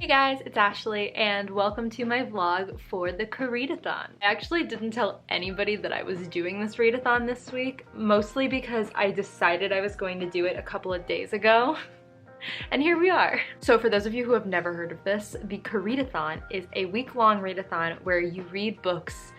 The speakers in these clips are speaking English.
Hey guys, it's Ashley and welcome to my vlog for the Koreadathon. I actually didn't tell anybody that I was doing this readathon this week, mostly because I decided I was going to do it a couple of days ago. And here we are. So for those of you who have never heard of this, the Koreadathon is a week-long readathon where you read books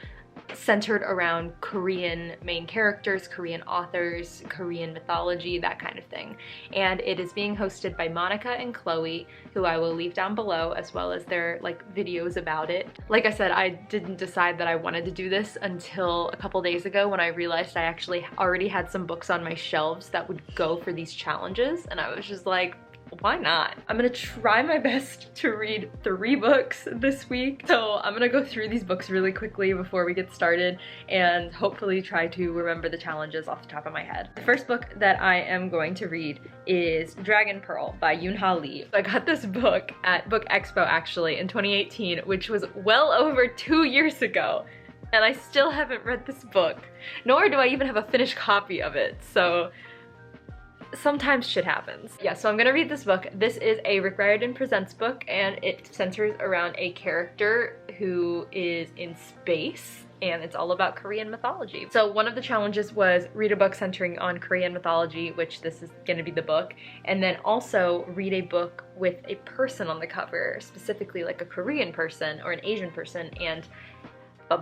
centered around Korean main characters, Korean authors, Korean mythology, that kind of thing. And it is being hosted by Monica and Chloe, who I will leave down below, as well as their videos about it. Like I said, I didn't decide that I wanted to do this until a couple days ago when I realized I actually already had some books on my shelves that would go for these challenges, and I was just like, why not? I'm gonna try my best to read 3 books this week. So I'm gonna go through these books really quickly before we get started and hopefully try to remember the challenges off the top of my head. The first book that I am going to read is Dragon Pearl by Yoonha Lee. I got this book at Book Expo actually in 2018, which was well over 2 years ago. And I still haven't read this book, nor do I even have a finished copy of it. So sometimes shit happens. Yeah, so I'm gonna read this book. This is a Rick Riordan Presents book, and it centers around a character who is in space, and it's all about Korean mythology. So one of the challenges was read a book centering on Korean mythology, which this is gonna be the book, and then also read a book with a person on the cover, specifically like a Korean person or an Asian person, and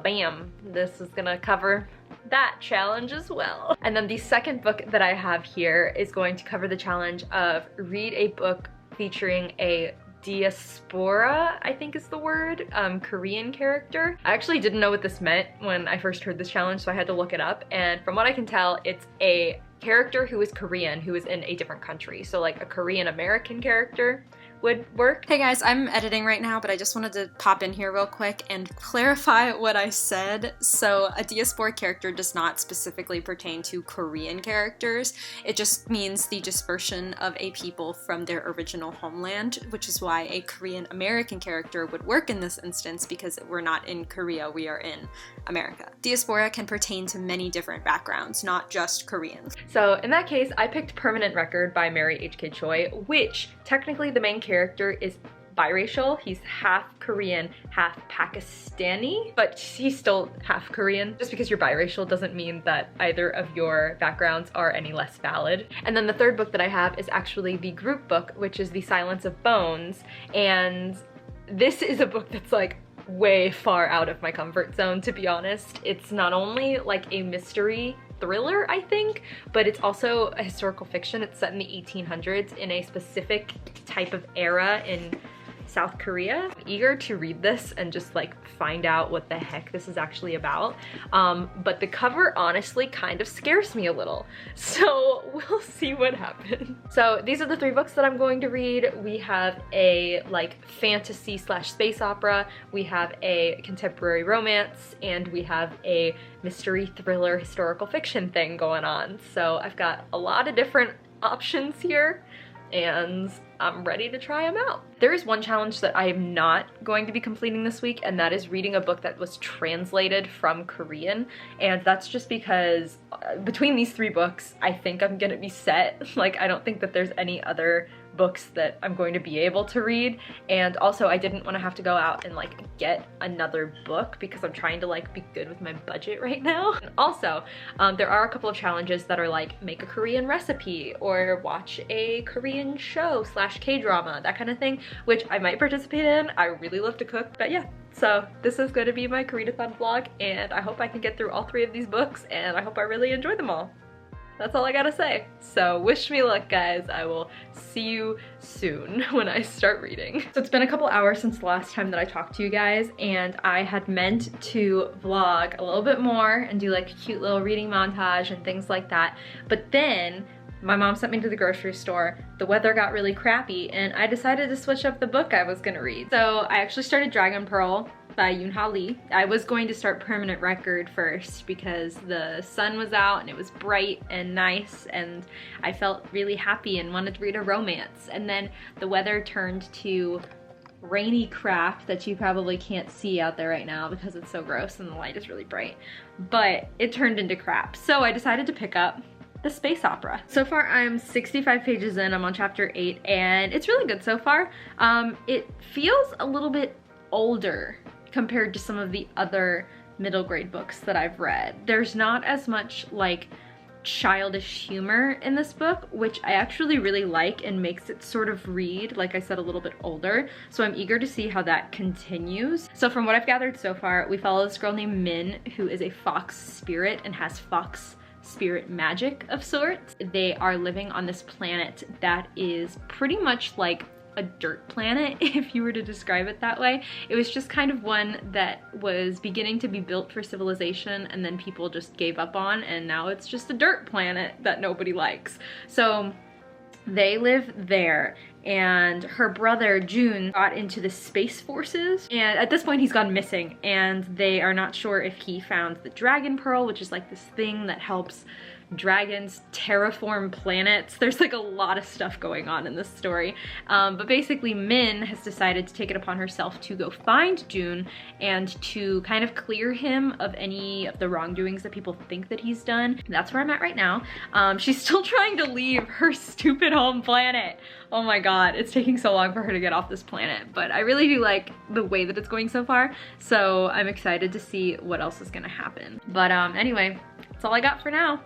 bam, this is gonna cover that challenge as well. And then the second book that I have here is going to cover the challenge of read a book featuring a diaspora, I think is the word, Korean character. I actually didn't know what this meant when I first heard this challenge, so I had to look it up, and from what I can tell, it's a character who is Korean who is in a different country. So like a Korean American character would work. Hey guys, I'm editing right now, but I just wanted to pop in here real quick and clarify what I said. So a diaspora character does not specifically pertain to Korean characters. It just means the dispersion of a people from their original homeland, which is why a Korean American character would work in this instance, because we're not in Korea, we are in America. Diaspora can pertain to many different backgrounds, not just Koreans. So in that case, I picked Permanent Record by Mary H.K. Choi, which technically the main character is biracial. He's half Korean, half Pakistani, but he's still half Korean. Just because you're biracial doesn't mean that either of your backgrounds are any less valid. And then the third book that I have is actually the group book, which is The Silence of Bones, and this is a book that's like way far out of my comfort zone, to be honest. It's not only like a mystery thriller, I think, but it's also a historical fiction. It's set in the 1800s in a specific type of era in South Korea. I'm eager to read this and just like find out what the heck this is actually about. But the cover honestly kind of scares me a little. So we'll see what happens. So these are the 3 books that I'm going to read. We have a like fantasy / space opera, we have a contemporary romance, and we have a mystery thriller historical fiction thing going on. So I've got a lot of different options here, and I'm ready to try them out. There is one challenge that I am not going to be completing this week, and that is reading a book that was translated from Korean. And that's just because between these 3 books, I think I'm gonna be set. Like, I don't think that there's any other books that I'm going to be able to read. And also I didn't want to have to go out and like get another book because I'm trying to like be good with my budget right now. And also, there are a couple of challenges that are like make a Korean recipe or watch a Korean show / K-drama, that kind of thing, which I might participate in. I really love to cook, but yeah. So this is going to be my Koreadathon vlog, and I hope I can get through all 3 of these books, and I hope I really enjoy them all. That's all I gotta say. So wish me luck, guys. I will see you soon when I start reading. So it's been a couple hours since the last time that I talked to you guys, and I had meant to vlog a little bit more and do like a cute little reading montage and things like that. But then my mom sent me to the grocery store, the weather got really crappy, and I decided to switch up the book I was gonna read. So I actually started Dragon Pearl by Yoonha Lee. I was going to start Permanent Record first because the sun was out and it was bright and nice, and I felt really happy and wanted to read a romance. And then the weather turned to rainy crap that you probably can't see out there right now because it's so gross and the light is really bright. But it turned into crap. So I decided to pick up the space opera. So far I'm 65 pages in, I'm on chapter 8, and it's really good so far. It feels a little bit older compared to some of the other middle grade books that I've read. There's not as much like childish humor in this book, which I actually really like and makes it sort of read, like I said, a little bit older. So I'm eager to see how that continues. So from what I've gathered so far, we follow this girl named Min, who is a fox spirit and has fox spirit magic of sorts. They are living on this planet that is pretty much like a dirt planet, if you were to describe it that way. It was just kind of one that was beginning to be built for civilization, and then people just gave up on, and now it's just a dirt planet that nobody likes. So they live there, and her brother June got into the space forces, and at this point he's gone missing, and they are not sure if he found the dragon pearl, which is like this thing that helps dragons terraform planets. There's like a lot of stuff going on in this story. But basically Min has decided to take it upon herself to go find June and to kind of clear him of any of the wrongdoings that people think that he's done. That's where I'm at right now. She's still trying to leave her stupid home planet. Oh my god, it's taking so long for her to get off this planet, but I really do like the way that it's going so far, so I'm excited to see what else is gonna happen. But anyway, that's all I got for now.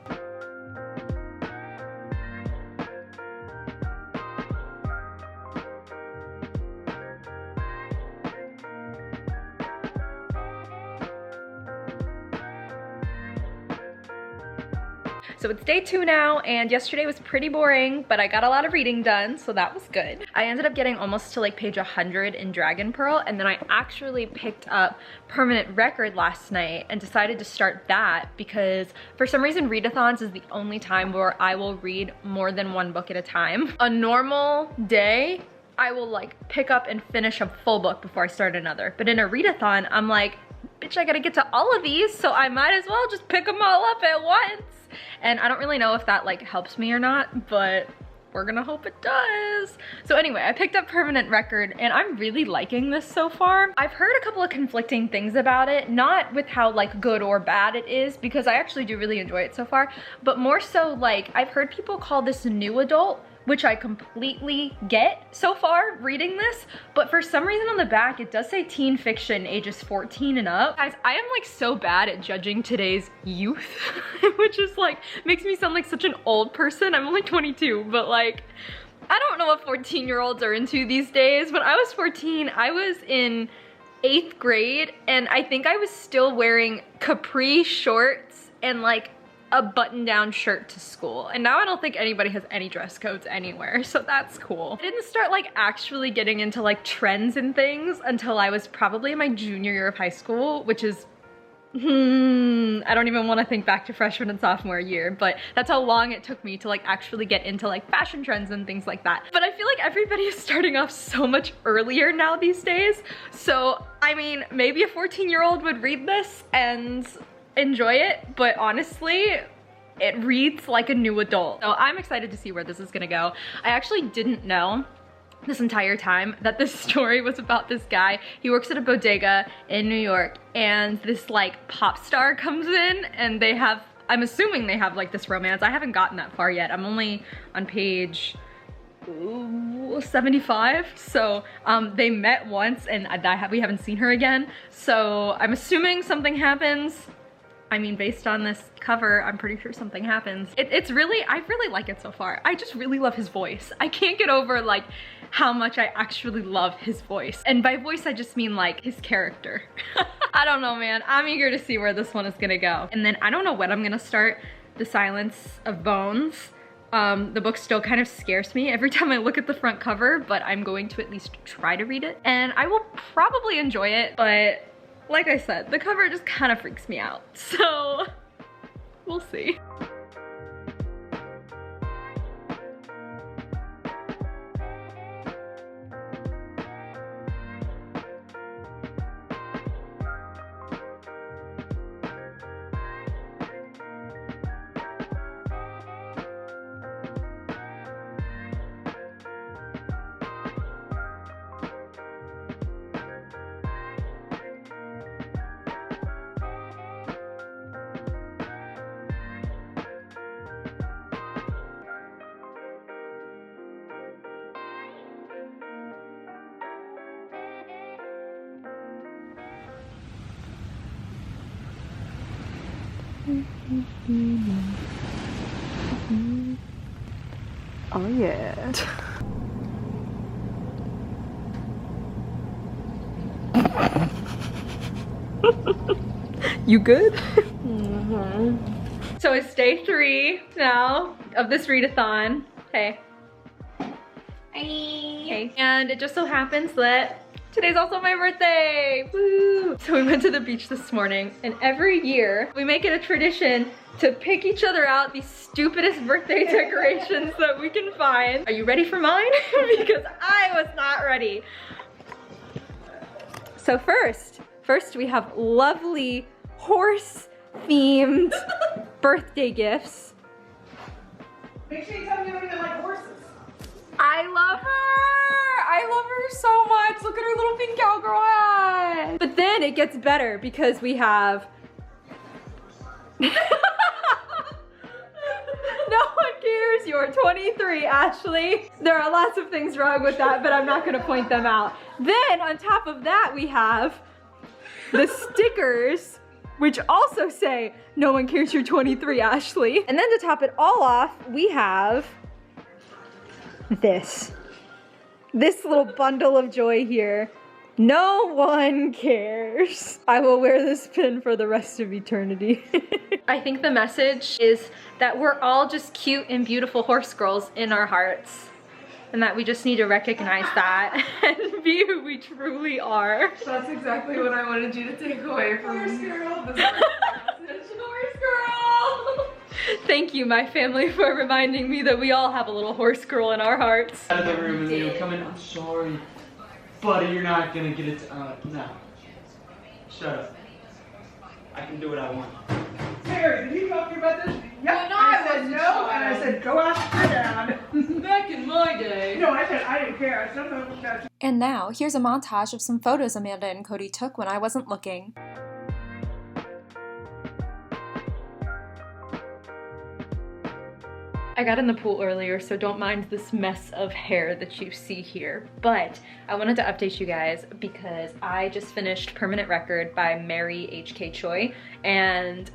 So it's day 2 now, and yesterday was pretty boring, but I got a lot of reading done, so that was good. I ended up getting almost to like page 100 in Dragon Pearl, and then I actually picked up Permanent Record last night and decided to start that because for some reason readathons is the only time where I will read more than one book at a time. A normal day, I will like pick up and finish a full book before I start another. But in a readathon, I'm like, bitch, I gotta get to all of these, so I might as well just pick them all up at once. And I don't really know if that like helps me or not, but we're gonna hope it does. So anyway, I picked up Permanent Record and I'm really liking this so far. I've heard a couple of conflicting things about it, not with how like good or bad it is, because I actually do really enjoy it so far, but more so like I've heard people call this new adult, which I completely get so far reading this, but for some reason on the back it does say teen fiction ages 14 and up. Guys, I am like so bad at judging today's youth, which is like, makes me sound like such an old person. I'm only 22, but like, I don't know what 14-year-olds are into these days. When I was 14, I was in 8th grade, and I think I was still wearing capri shorts and like a button-down shirt to school, and now I don't think anybody has any dress codes anywhere, so that's cool. I didn't start like actually getting into like trends and things until I was probably in my junior year of high school, which is I don't even want to think back to freshman and sophomore year, but that's how long it took me to like actually get into like fashion trends and things like that. But I feel like everybody is starting off so much earlier now these days, so I mean, maybe a 14-year-old would read this and enjoy it, but honestly, it reads like a new adult. So I'm excited to see where this is gonna go. I actually didn't know this entire time that this story was about this guy. He works at a bodega in New York, and this like pop star comes in, and they have, I'm assuming they have like this romance. I haven't gotten that far yet. I'm only on page 75, so they met once and we haven't seen her again, so I'm assuming something happens. I mean, based on this cover, I'm pretty sure something happens. It's really, I really like it so far. I just really love his voice. I can't get over like how much I actually love his voice. And by voice, I just mean like his character. I don't know, man. I'm eager to see where this one is gonna go. And then I don't know when I'm gonna start The Silence of Bones. The book still kind of scares me every time I look at the front cover, but I'm going to at least try to read it. And I will probably enjoy it, but like I said, the cover just kind of freaks me out. So we'll see. Oh yeah. You good? So it's day 3 now of this readathon. Hey. Hey. And it just so happens that today's also my birthday. Woo! So we went to the beach this morning, and every year we make it a tradition to pick each other out the stupidest birthday decorations that we can find. Are you ready for mine? Because I was not ready. So first we have lovely horse-themed birthday gifts. Make sure you tell me you don't even like horses. I love her! I love her so much. Look at her little pink cowgirl hat. But then it gets better because we have... No one cares you're 23, Ashley. There are lots of things wrong with that, but I'm not gonna point them out. Then on top of that, we have the stickers, which also say, no one cares you're 23, Ashley. And then to top it all off, we have this little bundle of joy here. No one cares. I will wear this pin for the rest of eternity. I think the message is that we're all just cute and beautiful horse girls in our hearts, and that we just need to recognize that and be who we truly are. That's exactly what I wanted you to take away from horse girl. This horse girl. Thank you, my family, for reminding me that we all have a little horse girl in our hearts. Out of the room and you come in. I'm sorry, buddy. You're not gonna get it. No. Shut up. I can do what I want. Terry, did he talk to you about this? Yep. No, I said no, and I said go ask your dad. Back in my day. No, I said I didn't care. I still don't look at you. And now, here's a montage of some photos Amanda and Cody took when I wasn't looking. I got in the pool earlier, so don't mind this mess of hair that you see here. But I wanted to update you guys because I just finished Permanent Record by Mary H.K. Choi, and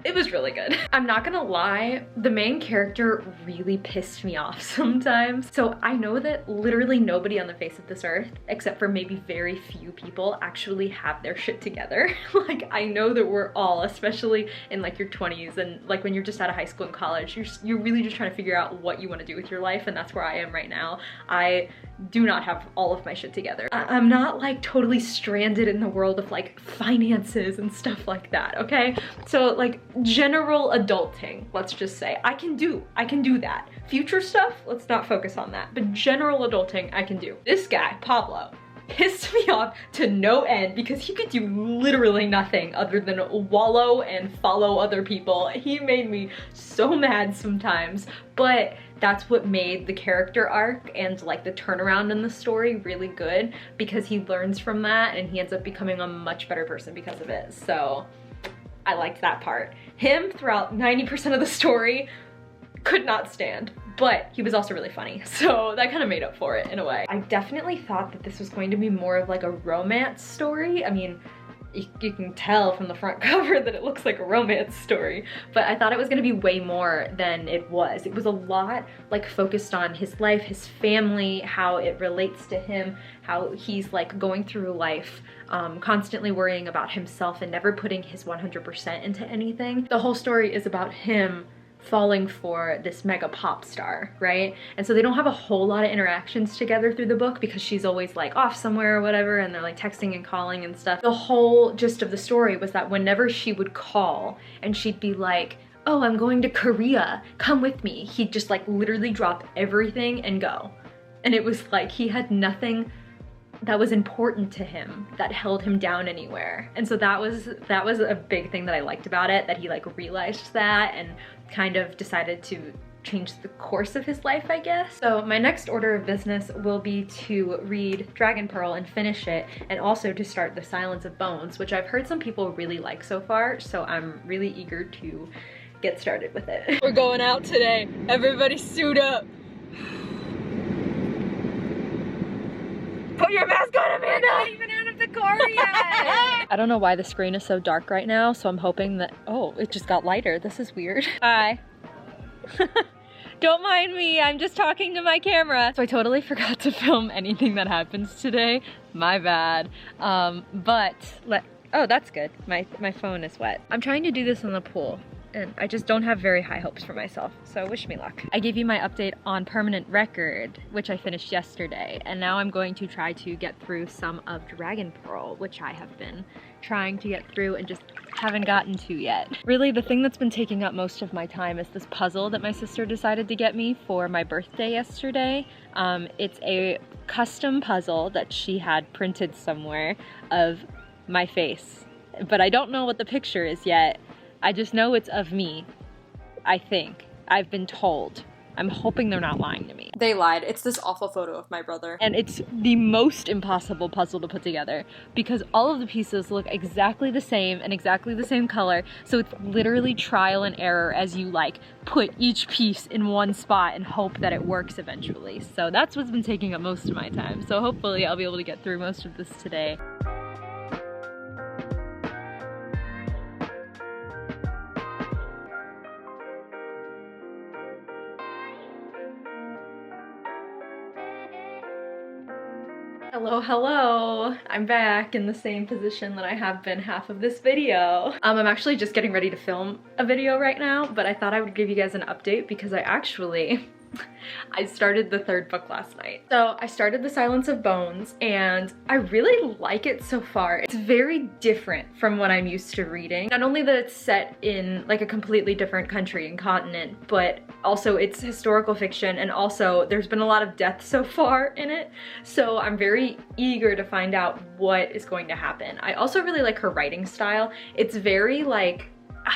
it was really good. I'm not gonna lie, the main character really pissed me off sometimes. So I know that literally nobody on the face of this earth, except for maybe very few people, actually have their shit together. Like, I know that we're all, especially in like your 20s and like when you're just out of high school and college, you're really just trying to figure out what you want to do with your life, and that's where I am right now. I do not have all of my shit together. I'm not like totally stranded in the world of like finances and stuff like that, okay? So like general adulting, let's just say, I can do that. Future stuff, let's not focus on that, but general adulting I can do. This guy, Pablo, pissed me off to no end because he could do literally nothing other than wallow and follow other people. He made me so mad sometimes, but that's what made the character arc and like the turnaround in the story really good, because he learns from that and he ends up becoming a much better person because of it. So I liked that part. Him throughout 90% of the story, could not stand, but he was also really funny, so that kind of made up for it in a way. I definitely thought that this was going to be more of like a romance story. I mean, you can tell from the front cover that it looks like a romance story, but I thought it was gonna be way more than it was. It was a lot like focused on his life, his family, how it relates to him, how he's like going through life, constantly worrying about himself and never putting his 100% into anything. The whole story is about him falling for this mega pop star, right? And so they don't have a whole lot of interactions together through the book because she's always like off somewhere or whatever, and they're like texting and calling and stuff. The whole gist of the story was that whenever she would call and she'd be like, oh, I'm going to Korea, come with me, he'd just like literally drop everything and go. And it was like he had nothing that was important to him that held him down anywhere. And so that was a big thing that I liked about it, that he like realized that and kind of decided to change the course of his life, I guess. So my next order of business will be to read Dragon Pearl and finish it, and also to start The Silence of Bones, which I've heard some people really like so far, so I'm really eager to get started with it. We're going out today. Everybody suit up. Put your mask on, Amanda! We're not even out of the car yet! I don't know why the screen is so dark right now, so I'm hoping that, oh, it just got lighter. This is weird. Hi. Don't mind me, I'm just talking to my camera. So I totally forgot to film anything that happens today. My bad. Oh, that's good. My phone is wet. I'm trying to do this in the pool, and I just don't have very high hopes for myself, so wish me luck. I gave you my update on Permanent Record, which I finished yesterday, and now I'm going to try to get through some of Dragon Pearl, which I have been trying to get through and just haven't gotten to yet. Really, the thing that's been taking up most of my time is this puzzle that my sister decided to get me for my birthday yesterday. It's a custom puzzle that she had printed somewhere of my face, but I don't know what the picture is yet. I just know it's of me, I think. I've been told. I'm hoping they're not lying to me. They lied. It's this awful photo of my brother. And it's the most impossible puzzle to put together because all of the pieces look exactly the same and exactly the same color. So it's literally trial and error as you like put each piece in one spot and hope that it works eventually. So that's what's been taking up most of my time. So hopefully I'll be able to get through most of this today. Hello, I'm back in the same position that I have been half of this video. I'm actually just getting ready to film a video right now, but I thought I would give you guys an update because I started the third book last night. So I started The Silence of Bones and I really like it so far. It's very different from what I'm used to reading. Not only that it's set in like a completely different country and continent, but also it's historical fiction, and also there's been a lot of death so far in it. So I'm very eager to find out what is going to happen. I also really like her writing style. It's very like,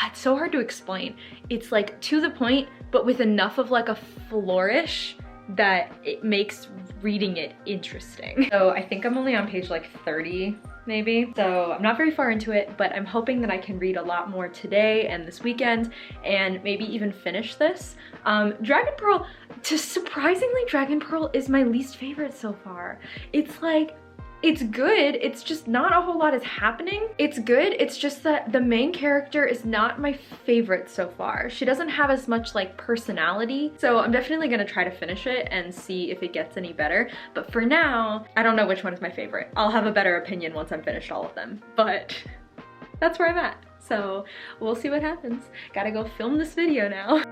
it's so hard to explain. It's like to the point, but with enough of like a flourish that it makes reading it interesting. So I think I'm only on page like 30 maybe. So I'm not very far into it, but I'm hoping that I can read a lot more today and this weekend and maybe even finish this. Dragon Pearl, surprisingly, Dragon Pearl is my least favorite so far. It's like, it's good, it's just not a whole lot is happening. It's good, it's just that the main character is not my favorite so far. She doesn't have as much like personality, so I'm definitely gonna try to finish it and see if it gets any better. But for now, I don't know which one is my favorite. I'll have a better opinion once I'm finished all of them, but that's where I'm at. So we'll see what happens. Gotta go film this video now.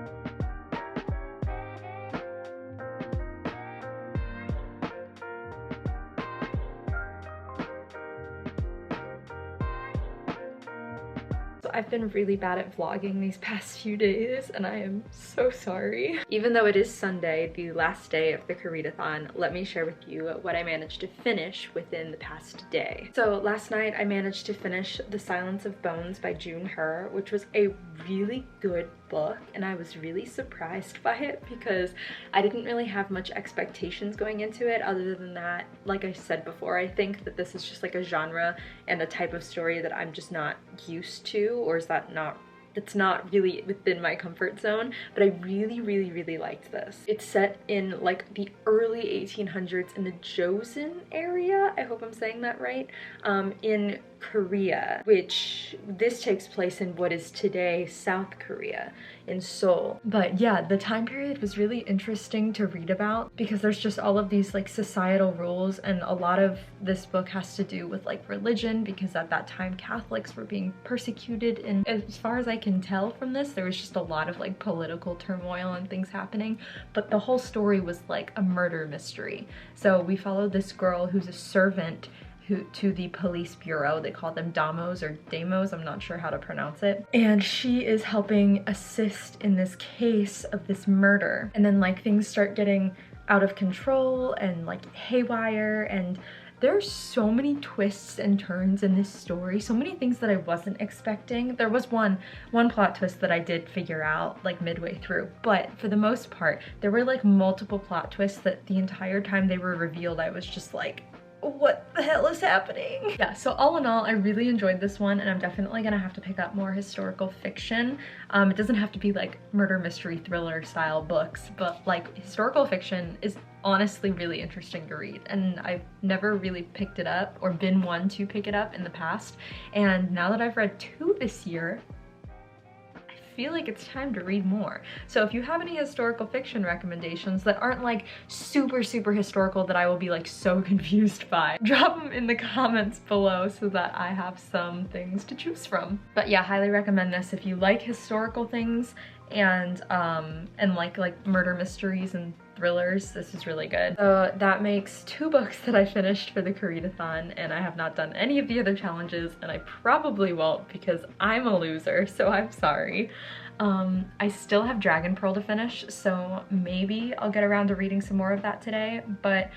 I've been really bad at vlogging these past few days and I am so sorry. Even though it is Sunday, the last day of the Koreadathon, let me share with you what I managed to finish within the past day. So last night I managed to finish The Silence of Bones by June Her, which was a really good book, and I was really surprised by it because I didn't really have much expectations going into it. Other than that, like I said before, I think that this is just like a genre and a type of story that I'm just not used to, or is that not, it's not really within my comfort zone, but I really liked this. It's set in like the early 1800s in the Joseon area, I hope I'm saying that right, in Korea, which this takes place in what is today South Korea, in Seoul. But yeah, the time period was really interesting to read about because there's just all of these like societal rules, and a lot of this book has to do with like religion because at that time Catholics were being persecuted, and as far as I can tell from this, there was just a lot of like political turmoil and things happening, but the whole story was like a murder mystery. So we followed this girl who's a servant to the police bureau. They call them damos or damos, I'm not sure how to pronounce it. And she is helping assist in this case of this murder. And then like things start getting out of control and like haywire, and there's so many twists and turns in this story, so many things that I wasn't expecting. There was one plot twist that I did figure out like midway through, but for the most part, there were like multiple plot twists that the entire time they were revealed, I was just like, what the hell is happening? Yeah, so all in all, I really enjoyed this one, and I'm definitely gonna have to pick up more historical fiction. It doesn't have to be like murder mystery thriller style books, but like historical fiction is honestly really interesting to read, and I've never really picked it up or been one to pick it up in the past, and now that I've read 2 this year, feel like it's time to read more. So if you have any historical fiction recommendations that aren't like super historical that I will be like so confused by, drop them in the comments below so that I have some things to choose from. But yeah, highly recommend this if you like historical things and like murder mysteries and thrillers. This is really good. So that makes 2 books that I finished for the Koreadathon, and I have not done any of the other challenges, and I probably won't because I'm a loser, so I'm sorry. I still have Dragon Pearl to finish, so maybe I'll get around to reading some more of that today, but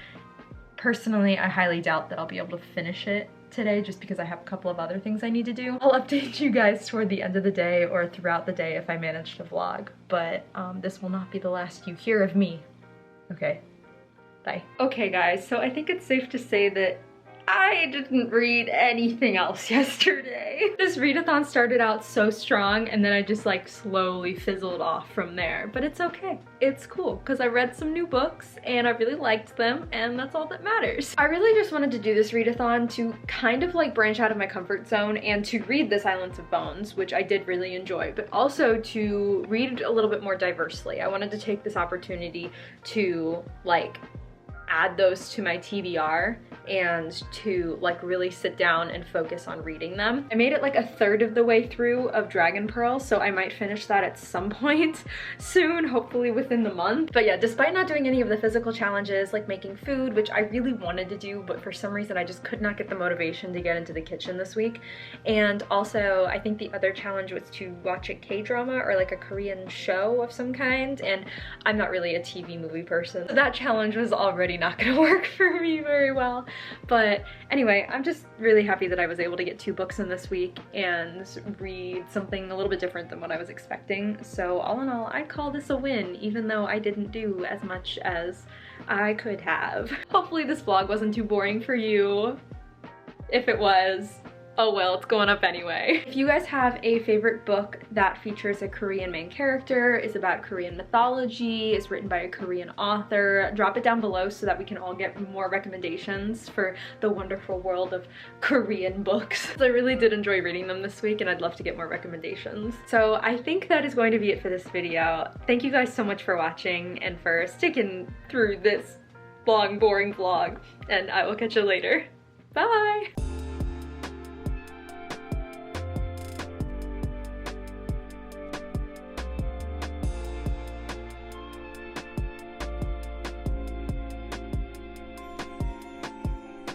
personally I highly doubt that I'll be able to finish it today just because I have a couple of other things I need to do. I'll update you guys toward the end of the day or throughout the day if I manage to vlog, but this will not be the last you hear of me. Okay, bye. Okay guys, so I think it's safe to say that I didn't read anything else yesterday. This readathon started out so strong and then I just like slowly fizzled off from there, but it's okay. It's cool because I read some new books and I really liked them, and that's all that matters. I really just wanted to do this readathon to kind of like branch out of my comfort zone and to read The Silence of Bones, which I did really enjoy, but also to read a little bit more diversely. I wanted to take this opportunity to like add those to my TBR and to like really sit down and focus on reading them. I made it like a third of the way through of Dragon Pearl, so I might finish that at some point soon, hopefully within the month. But yeah, despite not doing any of the physical challenges like making food, which I really wanted to do, but for some reason I just could not get the motivation to get into the kitchen this week. And also I think the other challenge was to watch a K-drama or like a Korean show of some kind, and I'm not really a TV movie person, so that challenge was already not gonna work for me very well. But anyway, I'm just really happy that I was able to get 2 books in this week and read something a little bit different than what I was expecting. So all in all, I'd call this a win, even though I didn't do as much as I could have. Hopefully this vlog wasn't too boring for you. If it was, oh well, it's going up anyway. If you guys have a favorite book that features a Korean main character, is about Korean mythology, is written by a Korean author, drop it down below so that we can all get more recommendations for the wonderful world of Korean books. I really did enjoy reading them this week, and I'd love to get more recommendations. So I think that is going to be it for this video. Thank you guys so much for watching and for sticking through this long, boring vlog, and I will catch you later. Bye!